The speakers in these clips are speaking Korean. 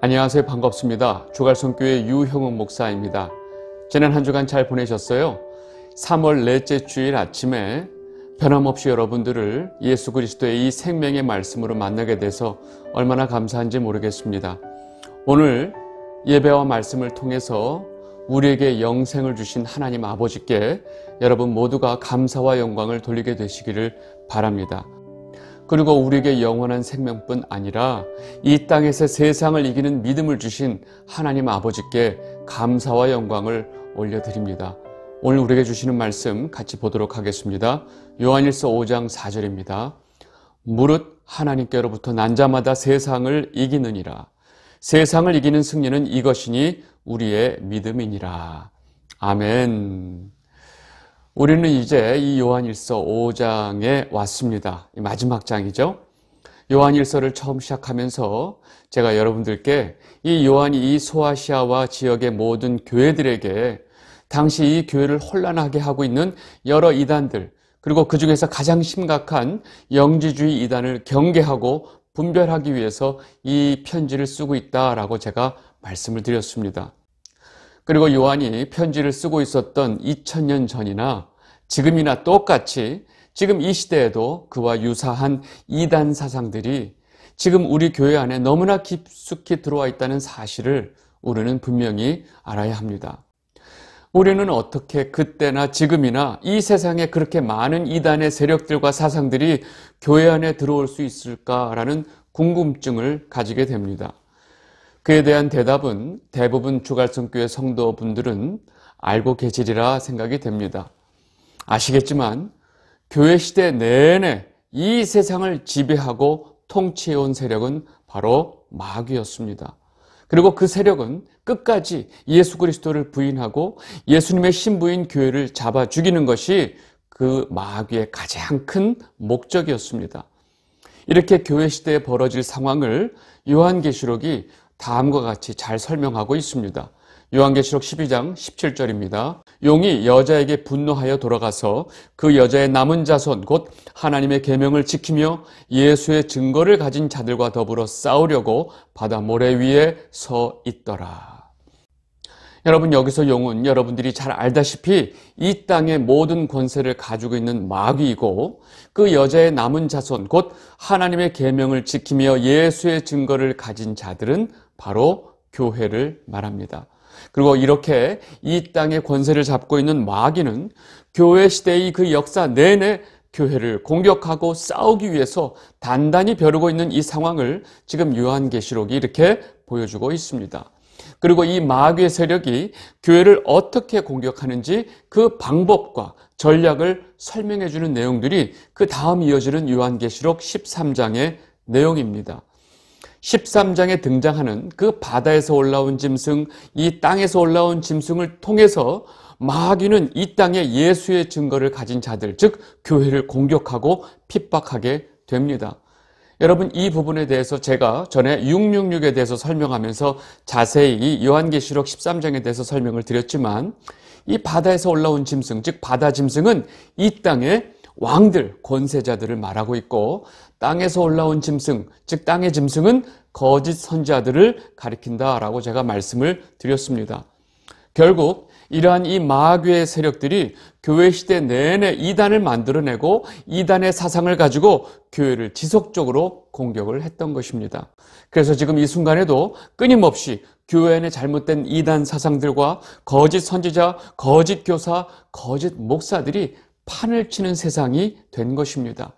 안녕하세요. 반갑습니다. 주갈성교회 유형은 목사입니다. 지난 한 주간 잘 보내셨어요? 3월 넷째 주일 아침에 변함없이 여러분들을 예수 그리스도의 이 생명의 말씀으로 만나게 돼서 얼마나 감사한지 모르겠습니다. 오늘 예배와 말씀을 통해서 우리에게 영생을 주신 하나님 아버지께 여러분 모두가 감사와 영광을 돌리게 되시기를 바랍니다. 그리고 우리에게 영원한 생명뿐 아니라 이 땅에서 세상을 이기는 믿음을 주신 하나님 아버지께 감사와 영광을 올려드립니다. 오늘 우리에게 주시는 말씀 같이 보도록 하겠습니다. 요한일서 5장 4절입니다. 무릇 하나님께로부터 난 자마다 세상을 이기느니라. 세상을 이기는 승리는 이것이니 우리의 믿음이니라. 아멘. 우리는 이제 이 요한일서 5장에 왔습니다. 마지막 장이죠. 요한일서를 처음 시작하면서 제가 여러분들께 이 요한이 이 소아시아와 지역의 모든 교회들에게 당시 이 교회를 혼란하게 하고 있는 여러 이단들, 그리고 그 중에서 가장 심각한 영지주의 이단을 경계하고 분별하기 위해서 이 편지를 쓰고 있다라고 제가 말씀을 드렸습니다. 그리고 요한이 편지를 쓰고 있었던 2000년 전이나 지금이나 똑같이 지금 이 시대에도 그와 유사한 이단 사상들이 지금 우리 교회 안에 너무나 깊숙이 들어와 있다는 사실을 우리는 분명히 알아야 합니다. 우리는 어떻게 그때나 지금이나 이 세상에 그렇게 많은 이단의 세력들과 사상들이 교회 안에 들어올 수 있을까라는 궁금증을 가지게 됩니다. 그에 대한 대답은 대부분 주갈성교회 성도분들은 알고 계시리라 생각이 됩니다. 아시겠지만 교회 시대 내내 이 세상을 지배하고 통치해온 세력은 바로 마귀였습니다. 그리고 그 세력은 끝까지 예수 그리스도를 부인하고 예수님의 신부인 교회를 잡아 죽이는 것이 그 마귀의 가장 큰 목적이었습니다. 이렇게 교회 시대에 벌어질 상황을 요한계시록이 다음과 같이 잘 설명하고 있습니다. 요한계시록 12장 17절입니다. 용이 여자에게 분노하여 돌아가서 그 여자의 남은 자손 곧 하나님의 계명을 지키며 예수의 증거를 가진 자들과 더불어 싸우려고 바다 모래 위에 서 있더라. 여러분, 여기서 용은 여러분들이 잘 알다시피 이 땅의 모든 권세를 가지고 있는 마귀이고, 그 여자의 남은 자손 곧 하나님의 계명을 지키며 예수의 증거를 가진 자들은 바로 교회를 말합니다. 그리고 이렇게 이 땅의 권세를 잡고 있는 마귀는 교회 시대의 그 역사 내내 교회를 공격하고 싸우기 위해서 단단히 벼르고 있는 이 상황을 지금 요한계시록이 이렇게 보여주고 있습니다. 그리고 이 마귀의 세력이 교회를 어떻게 공격하는지 그 방법과 전략을 설명해 주는 내용들이 그 다음 이어지는 요한계시록 13장의 내용입니다. 13장에 등장하는 그 바다에서 올라온 짐승, 이 땅에서 올라온 짐승을 통해서 마귀는 이 땅에 예수의 증거를 가진 자들, 즉 교회를 공격하고 핍박하게 됩니다. 여러분, 이 부분에 대해서 제가 전에 666에 대해서 설명하면서 자세히 요한계시록 13장에 대해서 설명을 드렸지만, 이 바다에서 올라온 짐승, 즉 바다 짐승은 이 땅의 왕들, 권세자들을 말하고 있고, 땅에서 올라온 짐승, 즉 땅의 짐승은 거짓 선지자들을 가리킨다라고 제가 말씀을 드렸습니다. 결국 이러한 이 마귀의 세력들이 교회 시대 내내 이단을 만들어내고 이단의 사상을 가지고 교회를 지속적으로 공격을 했던 것입니다. 그래서 지금 이 순간에도 끊임없이 교회 안에 잘못된 이단 사상들과 거짓 선지자, 거짓 교사, 거짓 목사들이 판을 치는 세상이 된 것입니다.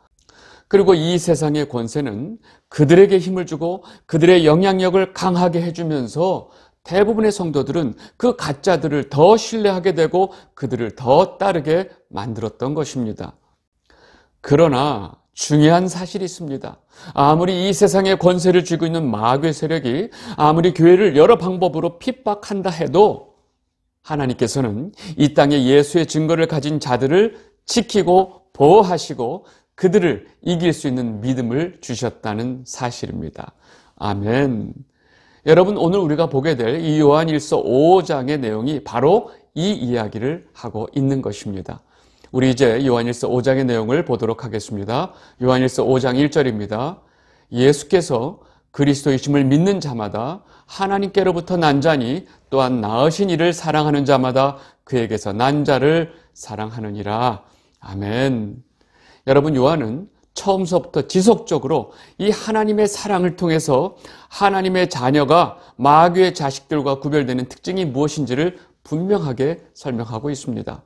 그리고 이 세상의 권세는 그들에게 힘을 주고 그들의 영향력을 강하게 해주면서 대부분의 성도들은 그 가짜들을 더 신뢰하게 되고 그들을 더 따르게 만들었던 것입니다. 그러나 중요한 사실이 있습니다. 아무리 이 세상의 권세를 쥐고 있는 마귀의 세력이 아무리 교회를 여러 방법으로 핍박한다 해도 하나님께서는 이 땅에 예수의 증거를 가진 자들을 지키고 보호하시고 그들을 이길 수 있는 믿음을 주셨다는 사실입니다. 아멘. 여러분, 오늘 우리가 보게 될 이 요한일서 5장의 내용이 바로 이 이야기를 하고 있는 것입니다. 우리 이제 요한일서 5장의 내용을 보도록 하겠습니다. 요한일서 5장 1절입니다. 예수께서 그리스도이심을 믿는 자마다 하나님께로부터 난 자니 또한 낳으신 이를 사랑하는 자마다 그에게서 난 자를 사랑하느니라. 아멘. 여러분, 요한은 처음서부터 지속적으로 이 하나님의 사랑을 통해서 하나님의 자녀가 마귀의 자식들과 구별되는 특징이 무엇인지를 분명하게 설명하고 있습니다.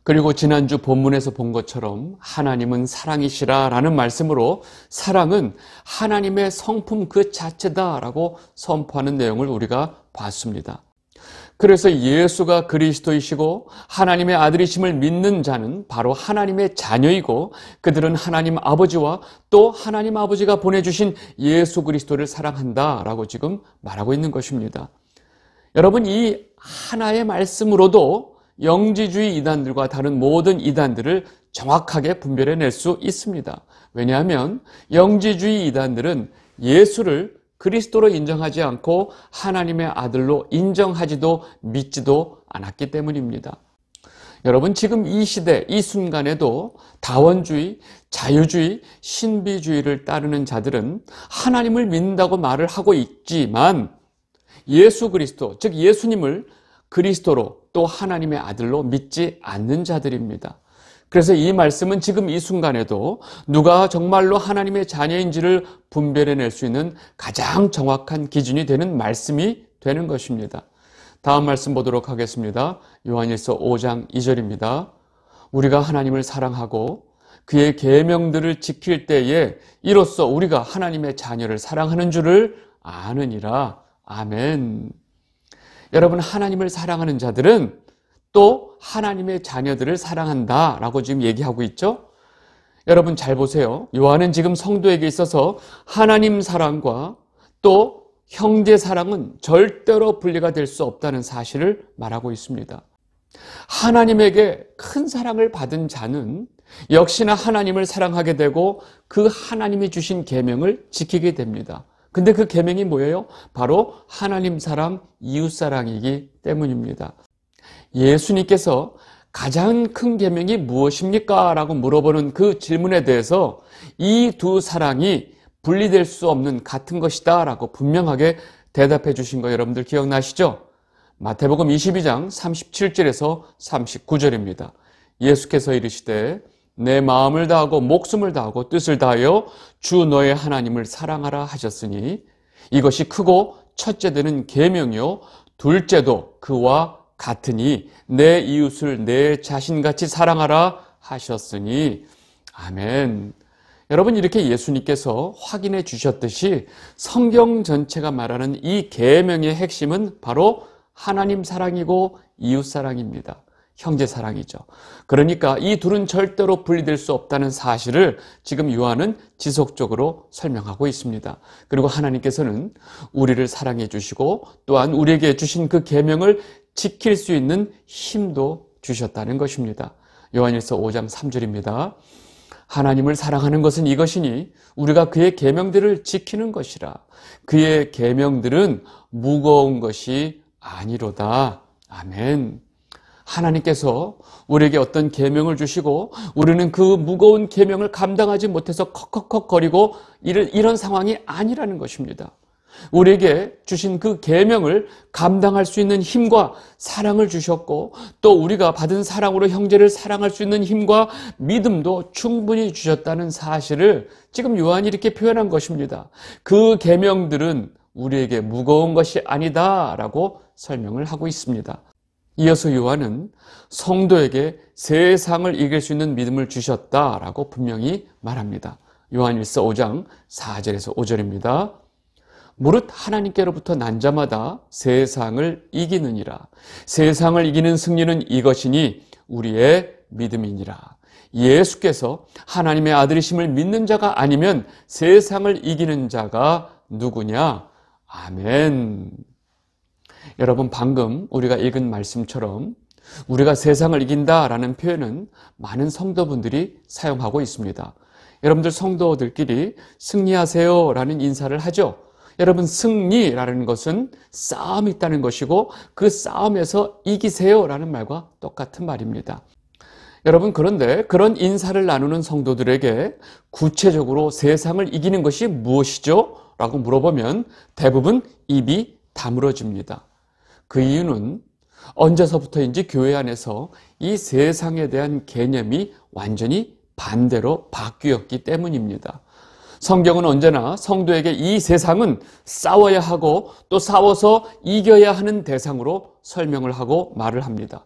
그리고 지난주 본문에서 본 것처럼 하나님은 사랑이시라 라는 말씀으로 사랑은 하나님의 성품 그 자체다라고 선포하는 내용을 우리가 봤습니다. 그래서 예수가 그리스도이시고 하나님의 아들이심을 믿는 자는 바로 하나님의 자녀이고 그들은 하나님 아버지와 또 하나님 아버지가 보내주신 예수 그리스도를 사랑한다라고 지금 말하고 있는 것입니다. 여러분, 이 하나의 말씀으로도 영지주의 이단들과 다른 모든 이단들을 정확하게 분별해낼 수 있습니다. 왜냐하면 영지주의 이단들은 예수를 그리스도로 인정하지 않고 하나님의 아들로 인정하지도 믿지도 않았기 때문입니다. 여러분, 지금 이 시대, 이 순간에도 다원주의, 자유주의, 신비주의를 따르는 자들은 하나님을 믿는다고 말을 하고 있지만 예수 그리스도, 즉 예수님을 그리스도로 또 하나님의 아들로 믿지 않는 자들입니다. 그래서 이 말씀은 지금 이 순간에도 누가 정말로 하나님의 자녀인지를 분별해낼 수 있는 가장 정확한 기준이 되는 말씀이 되는 것입니다. 다음 말씀 보도록 하겠습니다. 요한일서 5장 2절입니다. 우리가 하나님을 사랑하고 그의 계명들을 지킬 때에 이로써 우리가 하나님의 자녀를 사랑하는 줄을 아느니라. 아멘. 여러분, 하나님을 사랑하는 자들은 또 하나님의 자녀들을 사랑한다라고 지금 얘기하고 있죠. 여러분 잘 보세요. 요한은 지금 성도에게 있어서 하나님 사랑과 또 형제 사랑은 절대로 분리가 될 수 없다는 사실을 말하고 있습니다. 하나님에게 큰 사랑을 받은 자는 역시나 하나님을 사랑하게 되고 그 하나님이 주신 계명을 지키게 됩니다. 근데 그 계명이 뭐예요? 바로 하나님 사랑, 이웃 사랑이기 때문입니다. 예수님께서 가장 큰 계명이 무엇입니까? 라고 물어보는 그 질문에 대해서 이 두 사랑이 분리될 수 없는 같은 것이다 라고 분명하게 대답해 주신 거 여러분들 기억나시죠? 마태복음 22장 37절에서 39절입니다. 예수께서 이르시되 내 마음을 다하고 목숨을 다하고 뜻을 다하여 주 너의 하나님을 사랑하라 하셨으니 이것이 크고 첫째 되는 계명이요 둘째도 그와 같으니 내 이웃을 내 자신같이 사랑하라 하셨으니 아멘. 여러분, 이렇게 예수님께서 확인해 주셨듯이 성경 전체가 말하는 이 계명의 핵심은 바로 하나님 사랑이고 이웃 사랑입니다. 형제 사랑이죠. 그러니까 이 둘은 절대로 분리될 수 없다는 사실을 지금 요한은 지속적으로 설명하고 있습니다. 그리고 하나님께서는 우리를 사랑해 주시고 또한 우리에게 주신 그 계명을 지킬 수 있는 힘도 주셨다는 것입니다. 요한일서 5장 3절입니다. 하나님을 사랑하는 것은 이것이니 우리가 그의 계명들을 지키는 것이라. 그의 계명들은 무거운 것이 아니로다. 아멘. 하나님께서 우리에게 어떤 계명을 주시고 우리는 그 무거운 계명을 감당하지 못해서 컥컥컥거리고 이런 상황이 아니라는 것입니다. 우리에게 주신 그 계명을 감당할 수 있는 힘과 사랑을 주셨고 또 우리가 받은 사랑으로 형제를 사랑할 수 있는 힘과 믿음도 충분히 주셨다는 사실을 지금 요한이 이렇게 표현한 것입니다. 그 계명들은 우리에게 무거운 것이 아니다라고 설명을 하고 있습니다. 이어서 요한은 성도에게 세상을 이길 수 있는 믿음을 주셨다라고 분명히 말합니다. 요한일서 5장 4절에서 5절입니다. 무릇 하나님께로부터 난 자마다 세상을 이기느니라. 세상을 이기는 승리는 이것이니 우리의 믿음이니라. 예수께서 하나님의 아들이심을 믿는 자가 아니면 세상을 이기는 자가 누구냐? 아멘. 여러분, 방금 우리가 읽은 말씀처럼 우리가 세상을 이긴다라는 표현은 많은 성도분들이 사용하고 있습니다. 여러분들 성도들끼리 승리하세요 라는 인사를 하죠. 여러분, 승리라는 것은 싸움이 있다는 것이고 그 싸움에서 이기세요 라는 말과 똑같은 말입니다. 여러분, 그런데 그런 인사를 나누는 성도들에게 구체적으로 세상을 이기는 것이 무엇이죠? 라고 물어보면 대부분 입이 다물어집니다. 그 이유는 언제서부터인지 교회 안에서 이 세상에 대한 개념이 완전히 반대로 바뀌었기 때문입니다. 성경은 언제나 성도에게 이 세상은 싸워야 하고 또 싸워서 이겨야 하는 대상으로 설명을 하고 말을 합니다.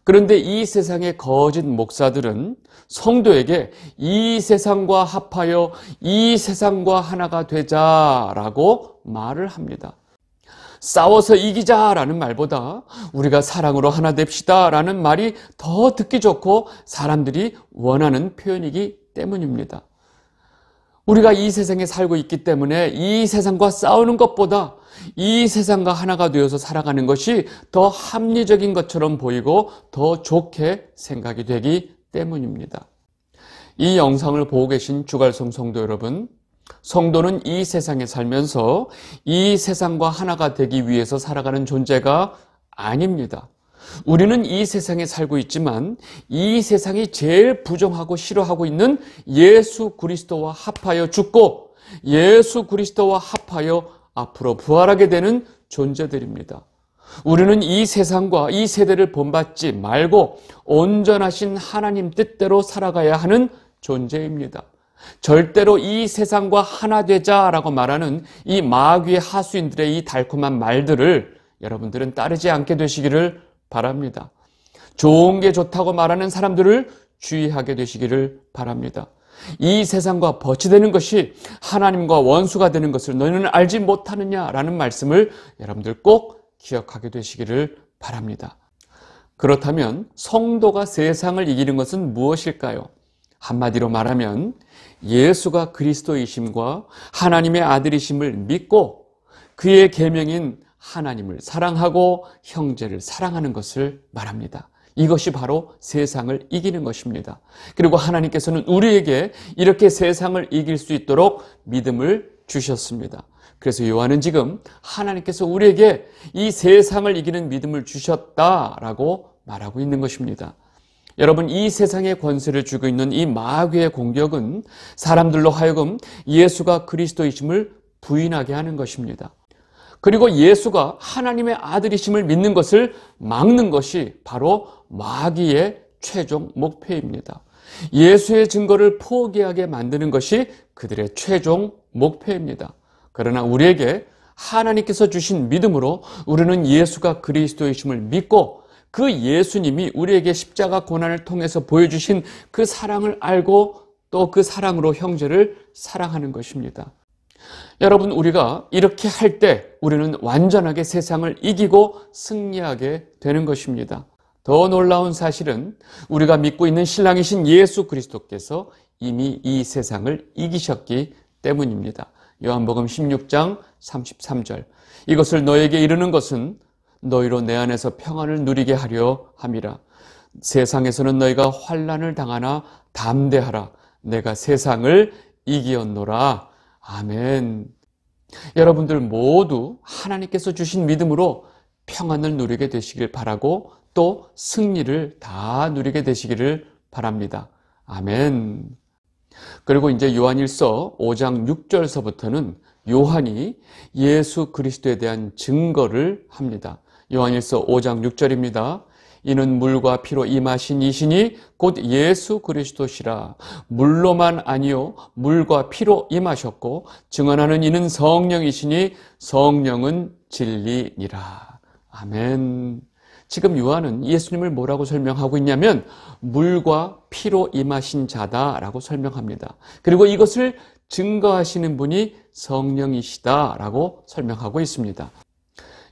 그런데 이 세상의 거짓 목사들은 성도에게 이 세상과 합하여 이 세상과 하나가 되자라고 말을 합니다. 싸워서 이기자라는 말보다 우리가 사랑으로 하나 됩시다라는 말이 더 듣기 좋고 사람들이 원하는 표현이기 때문입니다. 우리가 이 세상에 살고 있기 때문에 이 세상과 싸우는 것보다 이 세상과 하나가 되어서 살아가는 것이 더 합리적인 것처럼 보이고 더 좋게 생각이 되기 때문입니다. 이 영상을 보고 계신 주갈성 성도 여러분, 성도는 이 세상에 살면서 이 세상과 하나가 되기 위해서 살아가는 존재가 아닙니다. 우리는 이 세상에 살고 있지만 이 세상이 제일 부정하고 싫어하고 있는 예수 그리스도와 합하여 죽고 예수 그리스도와 합하여 앞으로 부활하게 되는 존재들입니다. 우리는 이 세상과 이 세대를 본받지 말고 온전하신 하나님 뜻대로 살아가야 하는 존재입니다. 절대로 이 세상과 하나 되자라고 말하는 이 마귀의 하수인들의 이 달콤한 말들을 여러분들은 따르지 않게 되시기를 바랍니다. 좋은 게 좋다고 말하는 사람들을 주의하게 되시기를 바랍니다. 이 세상과 버치되는 것이 하나님과 원수가 되는 것을 너희는 알지 못하느냐라는 말씀을 여러분들 꼭 기억하게 되시기를 바랍니다. 그렇다면 성도가 세상을 이기는 것은 무엇일까요? 한마디로 말하면 예수가 그리스도이심과 하나님의 아들이심을 믿고 그의 계명인 하나님을 사랑하고 형제를 사랑하는 것을 말합니다. 이것이 바로 세상을 이기는 것입니다. 그리고 하나님께서는 우리에게 이렇게 세상을 이길 수 있도록 믿음을 주셨습니다. 그래서 요한은 지금 하나님께서 우리에게 이 세상을 이기는 믿음을 주셨다라고 말하고 있는 것입니다. 여러분, 이 세상의 권세를 쥐고 있는 이 마귀의 공격은 사람들로 하여금 예수가 그리스도이심을 부인하게 하는 것입니다. 그리고 예수가 하나님의 아들이심을 믿는 것을 막는 것이 바로 마귀의 최종 목표입니다. 예수의 증거를 포기하게 만드는 것이 그들의 최종 목표입니다. 그러나 우리에게 하나님께서 주신 믿음으로 우리는 예수가 그리스도이심을 믿고 그 예수님이 우리에게 십자가 고난을 통해서 보여주신 그 사랑을 알고 또 그 사랑으로 형제를 사랑하는 것입니다. 여러분, 우리가 이렇게 할 때 우리는 완전하게 세상을 이기고 승리하게 되는 것입니다. 더 놀라운 사실은 우리가 믿고 있는 신랑이신 예수 그리스도께서 이미 이 세상을 이기셨기 때문입니다. 요한복음 16장 33절, 이것을 너에게 이르는 것은 너희로 내 안에서 평안을 누리게 하려 함이라. 세상에서는 너희가 환난을 당하나 담대하라. 내가 세상을 이기었노라. 아멘. 여러분들 모두 하나님께서 주신 믿음으로 평안을 누리게 되시길 바라고 또 승리를 다 누리게 되시기를 바랍니다. 아멘. 그리고 이제 요한일서 5장 6절서부터는 요한이 예수 그리스도에 대한 증거를 합니다. 요한일서 5장 6절입니다. 이는 물과 피로 임하신 이시니 곧 예수 그리스도시라. 물로만 아니요 물과 피로 임하셨고 증언하는 이는 성령이시니 성령은 진리니라. 아멘. 지금 요한은 예수님을 뭐라고 설명하고 있냐면 물과 피로 임하신 자다라고 설명합니다. 그리고 이것을 증거하시는 분이 성령이시다라고 설명하고 있습니다.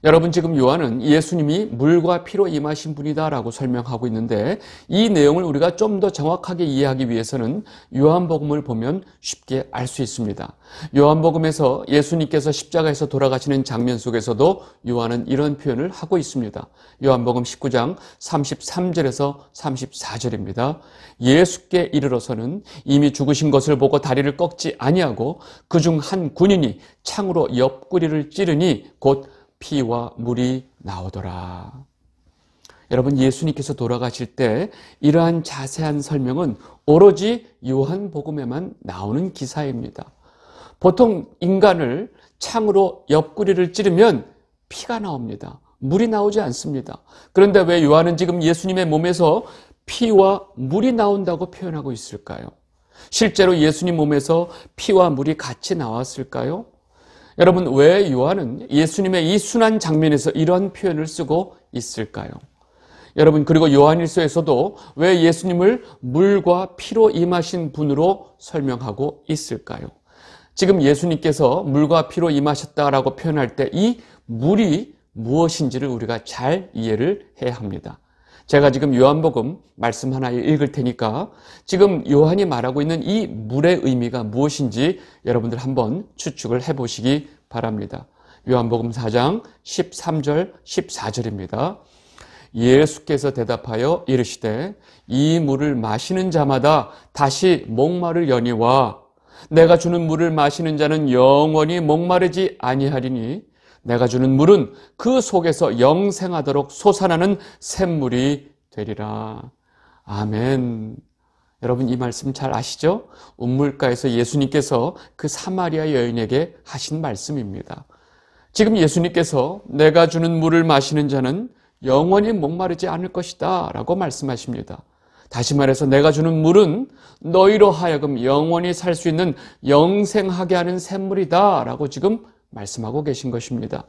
여러분, 지금 요한은 예수님이 물과 피로 임하신 분이다라고 설명하고 있는데 이 내용을 우리가 좀 더 정확하게 이해하기 위해서는 요한복음을 보면 쉽게 알 수 있습니다. 요한복음에서 예수님께서 십자가에서 돌아가시는 장면 속에서도 요한은 이런 표현을 하고 있습니다. 요한복음 19장 33절에서 34절입니다. 예수께 이르러서는 이미 죽으신 것을 보고 다리를 꺾지 아니하고 그중 한 군인이 창으로 옆구리를 찌르니 곧 피와 물이 나오더라. 여러분, 예수님께서 돌아가실 때 이러한 자세한 설명은 오로지 요한복음에만 나오는 기사입니다. 보통 인간을 창으로 옆구리를 찌르면 피가 나옵니다. 물이 나오지 않습니다. 그런데 왜 요한은 지금 예수님의 몸에서 피와 물이 나온다고 표현하고 있을까요? 실제로 예수님 몸에서 피와 물이 같이 나왔을까요? 여러분, 왜 요한은 예수님의 이 순환 장면에서 이런 표현을 쓰고 있을까요? 여러분, 그리고 요한일서에서도 왜 예수님을 물과 피로 임하신 분으로 설명하고 있을까요? 지금 예수님께서 물과 피로 임하셨다라고 표현할 때 이 물이 무엇인지를 우리가 잘 이해를 해야 합니다. 제가 지금 요한복음 말씀 하나 읽을 테니까 지금 요한이 말하고 있는 이 물의 의미가 무엇인지 여러분들 한번 추측을 해보시기 바랍니다. 요한복음 4장 13절 14절입니다. 예수께서 대답하여 이르시되 이 물을 마시는 자마다 다시 목마르려니와 내가 주는 물을 마시는 자는 영원히 목마르지 아니하리니 내가 주는 물은 그 속에서 영생하도록 솟아나는 샘물이 되리라. 아멘. 여러분, 이 말씀 잘 아시죠? 우물가에서 예수님께서 그 사마리아 여인에게 하신 말씀입니다. 지금 예수님께서 내가 주는 물을 마시는 자는 영원히 목마르지 않을 것이다 라고 말씀하십니다. 다시 말해서 내가 주는 물은 너희로 하여금 영원히 살 수 있는 영생하게 하는 샘물이다 라고 지금 말씀하고 계신 것입니다.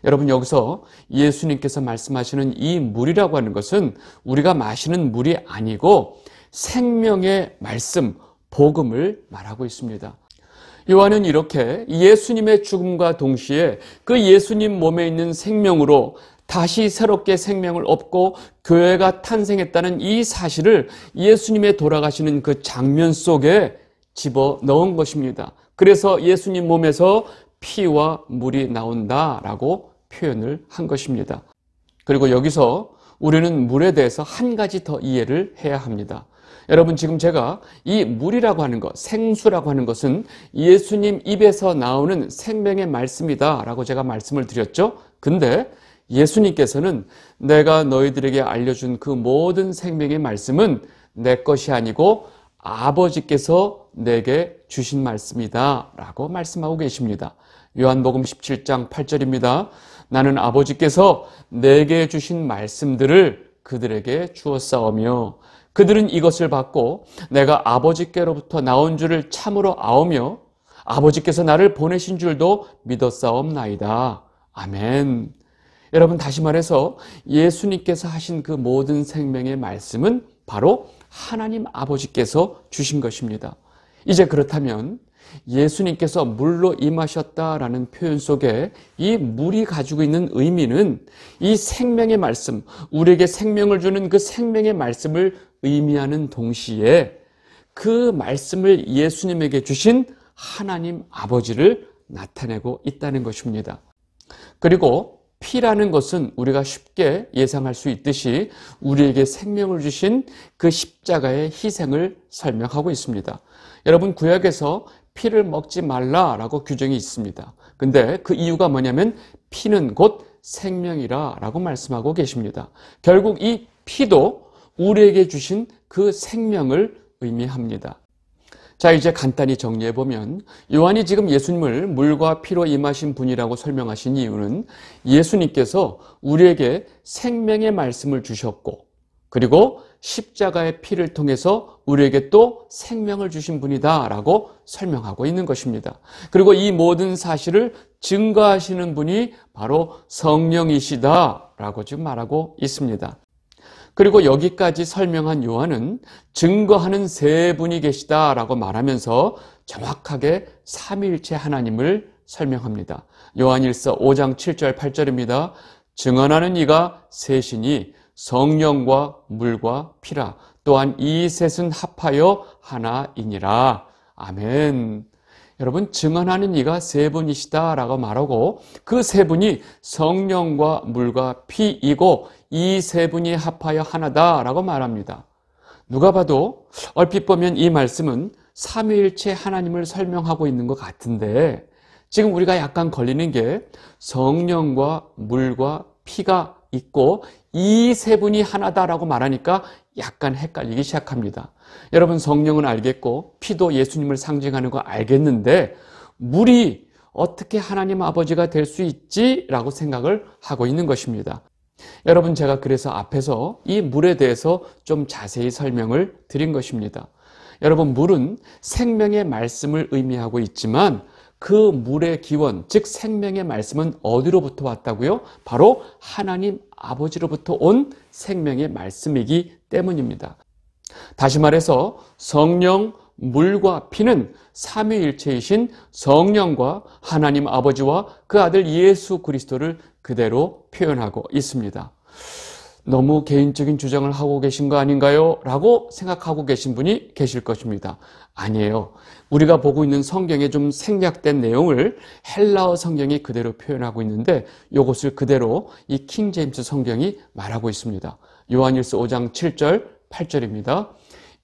여러분, 여기서 예수님께서 말씀하시는 이 물이라고 하는 것은 우리가 마시는 물이 아니고 생명의 말씀, 복음을 말하고 있습니다. 요한은 이렇게 예수님의 죽음과 동시에 그 예수님 몸에 있는 생명으로 다시 새롭게 생명을 얻고 교회가 탄생했다는 이 사실을 예수님의 돌아가시는 그 장면 속에 집어넣은 것입니다. 그래서 예수님 몸에서 피와 물이 나온다라고 표현을 한 것입니다. 그리고 여기서 우리는 물에 대해서 한 가지 더 이해를 해야 합니다. 여러분, 지금 제가 이 물이라고 하는 것, 생수라고 하는 것은 예수님 입에서 나오는 생명의 말씀이다 라고 제가 말씀을 드렸죠. 근데 예수님께서는 내가 너희들에게 알려준 그 모든 생명의 말씀은 내 것이 아니고 아버지께서 내게 주신 말씀이다 라고 말씀하고 계십니다. 요한복음 17장 8절입니다. 나는 아버지께서 내게 주신 말씀들을 그들에게 주었사오며 그들은 이것을 받고 내가 아버지께로부터 나온 줄을 참으로 아오며 아버지께서 나를 보내신 줄도 믿었사옵나이다. 아멘. 여러분, 다시 말해서 예수님께서 하신 그 모든 생명의 말씀은 바로 하나님 아버지께서 주신 것입니다. 이제 그렇다면 예수님께서 물로 임하셨다라는 표현 속에 이 물이 가지고 있는 의미는 이 생명의 말씀, 우리에게 생명을 주는 그 생명의 말씀을 의미하는 동시에 그 말씀을 예수님에게 주신 하나님 아버지를 나타내고 있다는 것입니다. 그리고 피라는 것은 우리가 쉽게 예상할 수 있듯이 우리에게 생명을 주신 그 십자가의 희생을 설명하고 있습니다. 여러분, 구약에서 피를 먹지 말라라고 규정이 있습니다. 근데 그 이유가 뭐냐면 피는 곧 생명이라 라고 말씀하고 계십니다. 결국 이 피도 우리에게 주신 그 생명을 의미합니다. 자, 이제 간단히 정리해보면 요한이 지금 예수님을 물과 피로 임하신 분이라고 설명하신 이유는 예수님께서 우리에게 생명의 말씀을 주셨고 그리고 십자가의 피를 통해서 우리에게 또 생명을 주신 분이다 라고 설명하고 있는 것입니다. 그리고 이 모든 사실을 증거하시는 분이 바로 성령이시다 라고 지금 말하고 있습니다. 그리고 여기까지 설명한 요한은 증거하는 세 분이 계시다라고 말하면서 정확하게 삼위일체 하나님을 설명합니다. 요한일서 5장 7절 8절입니다. 증언하는 이가 셋이니 성령과 물과 피라. 또한 이 셋은 합하여 하나이니라. 아멘. 여러분, 증언하는 이가 세 분이시다라고 말하고 그 세 분이 성령과 물과 피이고 이 세 분이 합하여 하나다라고 말합니다. 누가 봐도 얼핏 보면 이 말씀은 삼위일체 하나님을 설명하고 있는 것 같은데 지금 우리가 약간 걸리는 게 성령과 물과 피가 있고 이 세 분이 하나다라고 말하니까 약간 헷갈리기 시작합니다. 여러분, 성령은 알겠고 피도 예수님을 상징하는 거 알겠는데 물이 어떻게 하나님 아버지가 될 수 있지라고 생각을 하고 있는 것입니다. 여러분, 제가 그래서 앞에서 이 물에 대해서 좀 자세히 설명을 드린 것입니다. 여러분, 물은 생명의 말씀을 의미하고 있지만 그 물의 기원, 즉 생명의 말씀은 어디로부터 왔다고요? 바로 하나님 아버지로부터 온 생명의 말씀이기 때문입니다. 다시 말해서 성령, 물과 피는 삼위일체이신 성령과 하나님 아버지와 그 아들 예수 그리스도를 그대로 표현하고 있습니다. 너무 개인적인 주장을 하고 계신 거 아닌가요? 라고 생각하고 계신 분이 계실 것입니다. 아니에요. 우리가 보고 있는 성경에 좀 생략된 내용을 헬라어 성경이 그대로 표현하고 있는데 이것을 그대로 이 킹제임스 성경이 말하고 있습니다. 요한일서 5장 7절, 8절입니다.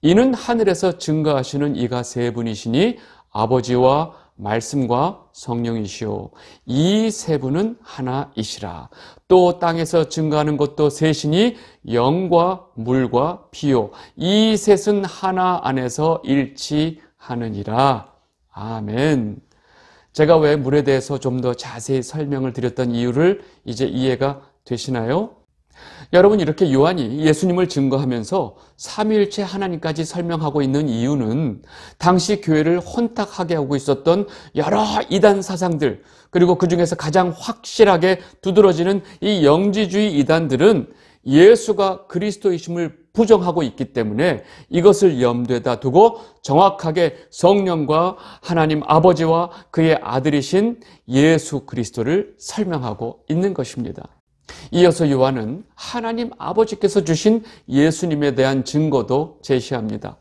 이는 하늘에서 증거하시는 이가 세 분이시니 아버지와 말씀과 성령이시오. 이 세 분은 하나이시라. 또 땅에서 증거하는 것도 셋이니 영과 물과 피요. 이 셋은 하나 안에서 일치하느니라. 아멘. 제가 왜 물에 대해서 좀 더 자세히 설명을 드렸던 이유를 이제 이해가 되시나요? 여러분, 이렇게 요한이 예수님을 증거하면서 삼위일체 하나님까지 설명하고 있는 이유는 당시 교회를 혼탁하게 하고 있었던 여러 이단 사상들, 그리고 그 중에서 가장 확실하게 두드러지는 이 영지주의 이단들은 예수가 그리스도이심을 부정하고 있기 때문에 이것을 염두에다 두고 정확하게 성령과 하나님 아버지와 그의 아들이신 예수 그리스도를 설명하고 있는 것입니다. 이어서 요한은 하나님 아버지께서 주신 예수님에 대한 증거도 제시합니다.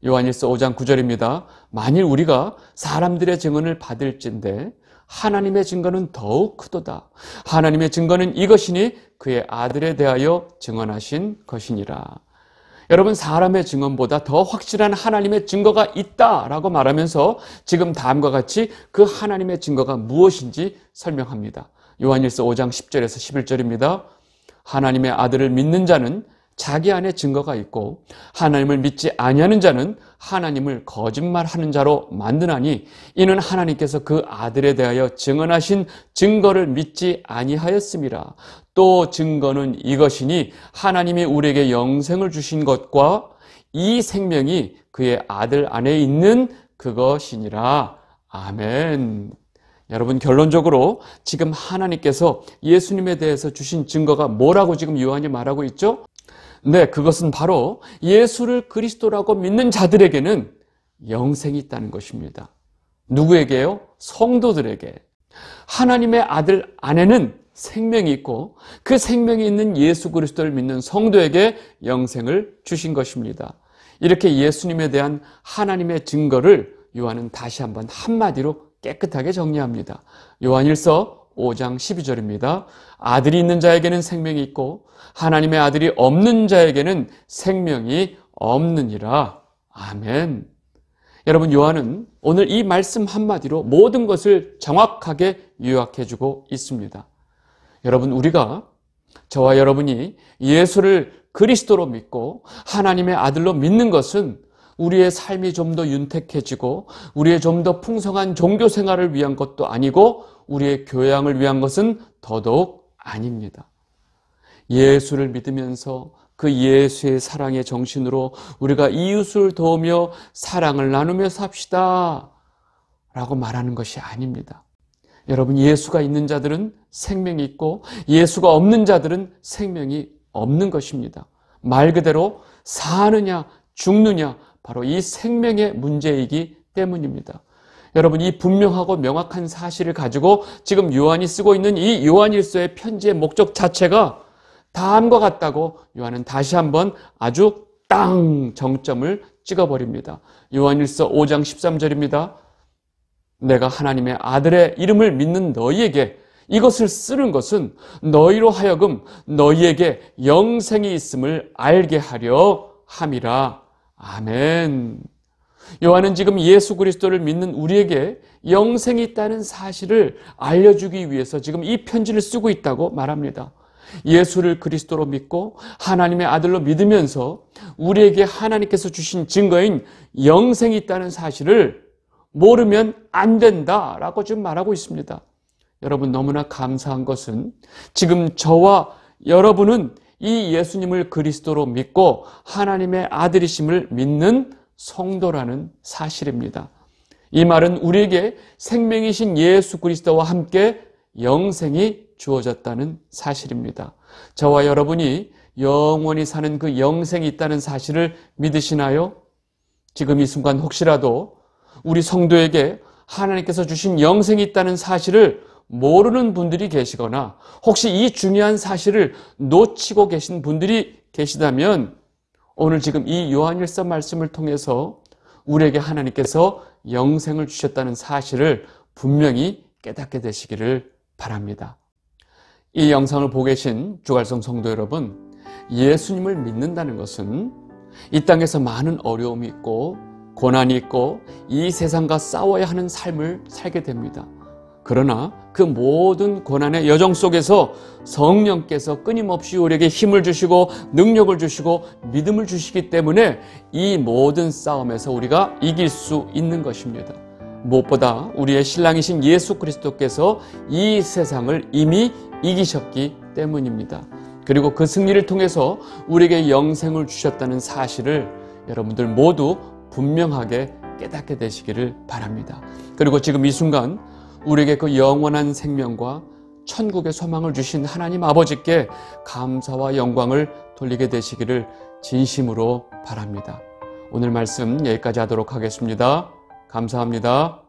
요한일서 5장 9절입니다. 만일 우리가 사람들의 증언을 받을진대 하나님의 증거는 더욱 크도다. 하나님의 증거는 이것이니 그의 아들에 대하여 증언하신 것이니라. 여러분, 사람의 증언보다 더 확실한 하나님의 증거가 있다라고 말하면서 지금 다음과 같이 그 하나님의 증거가 무엇인지 설명합니다. 요한일서 5장 10절에서 11절입니다. 하나님의 아들을 믿는 자는 자기 안에 증거가 있고 하나님을 믿지 아니하는 자는 하나님을 거짓말하는 자로 만드나니 이는 하나님께서 그 아들에 대하여 증언하신 증거를 믿지 아니하였음이라. 또 증거는 이것이니 하나님이 우리에게 영생을 주신 것과 이 생명이 그의 아들 안에 있는 그것이니라. 아멘. 여러분, 결론적으로 지금 하나님께서 예수님에 대해서 주신 증거가 뭐라고 지금 요한이 말하고 있죠? 네, 그것은 바로 예수를 그리스도라고 믿는 자들에게는 영생이 있다는 것입니다. 누구에게요? 성도들에게. 하나님의 아들 안에는 생명이 있고 그 생명이 있는 예수 그리스도를 믿는 성도에게 영생을 주신 것입니다. 이렇게 예수님에 대한 하나님의 증거를 요한은 다시 한번 한마디로 깨끗하게 정리합니다. 요한일서 5장 12절입니다. 아들이 있는 자에게는 생명이 있고 하나님의 아들이 없는 자에게는 생명이 없느니라. 아멘. 여러분, 요한은 오늘 이 말씀 한마디로 모든 것을 정확하게 요약해주고 있습니다. 여러분, 우리가, 저와 여러분이 예수를 그리스도로 믿고 하나님의 아들로 믿는 것은 우리의 삶이 좀 더 윤택해지고 우리의 좀 더 풍성한 종교 생활을 위한 것도 아니고 우리의 교양을 위한 것은 더더욱 아닙니다. 예수를 믿으면서 그 예수의 사랑의 정신으로 우리가 이웃을 도우며 사랑을 나누며 삽시다 라고 말하는 것이 아닙니다. 여러분, 예수가 있는 자들은 생명이 있고 예수가 없는 자들은 생명이 없는 것입니다. 말 그대로 사느냐 죽느냐, 바로 이 생명의 문제이기 때문입니다. 여러분, 이 분명하고 명확한 사실을 가지고 지금 요한이 쓰고 있는 이 요한일서의 편지의 목적 자체가 다음과 같다고 요한은 다시 한번 아주 땅 정점을 찍어버립니다. 요한일서 5장 13절입니다. 내가 하나님의 아들의 이름을 믿는 너희에게 이것을 쓰는 것은 너희로 하여금 너희에게 영생이 있음을 알게 하려 함이라. 아멘. 요한은 지금 예수 그리스도를 믿는 우리에게 영생이 있다는 사실을 알려주기 위해서 지금 이 편지를 쓰고 있다고 말합니다. 예수를 그리스도로 믿고 하나님의 아들로 믿으면서 우리에게 하나님께서 주신 증거인 영생이 있다는 사실을 모르면 안 된다라고 지금 말하고 있습니다. 여러분, 너무나 감사한 것은 지금 저와 여러분은 이 예수님을 그리스도로 믿고 하나님의 아들이심을 믿는 성도라는 사실입니다. 이 말은 우리에게 생명이신 예수 그리스도와 함께 영생이 주어졌다는 사실입니다. 저와 여러분이 영원히 사는 그 영생이 있다는 사실을 믿으시나요? 지금 이 순간 혹시라도 우리 성도에게 하나님께서 주신 영생이 있다는 사실을 모르는 분들이 계시거나 혹시 이 중요한 사실을 놓치고 계신 분들이 계시다면 오늘 지금 이 요한일서 말씀을 통해서 우리에게 하나님께서 영생을 주셨다는 사실을 분명히 깨닫게 되시기를 바랍니다. 이 영상을 보고 계신 주갈성 성도 여러분, 예수님을 믿는다는 것은 이 땅에서 많은 어려움이 있고 고난이 있고 이 세상과 싸워야 하는 삶을 살게 됩니다. 그러나 그 모든 고난의 여정 속에서 성령께서 끊임없이 우리에게 힘을 주시고 능력을 주시고 믿음을 주시기 때문에 이 모든 싸움에서 우리가 이길 수 있는 것입니다. 무엇보다 우리의 신랑이신 예수 그리스도께서 이 세상을 이미 이기셨기 때문입니다. 그리고 그 승리를 통해서 우리에게 영생을 주셨다는 사실을 여러분들 모두 분명하게 깨닫게 되시기를 바랍니다. 그리고 지금 이 순간 우리에게 그 영원한 생명과 천국의 소망을 주신 하나님 아버지께 감사와 영광을 돌리게 되시기를 진심으로 바랍니다. 오늘 말씀 여기까지 하도록 하겠습니다. 감사합니다.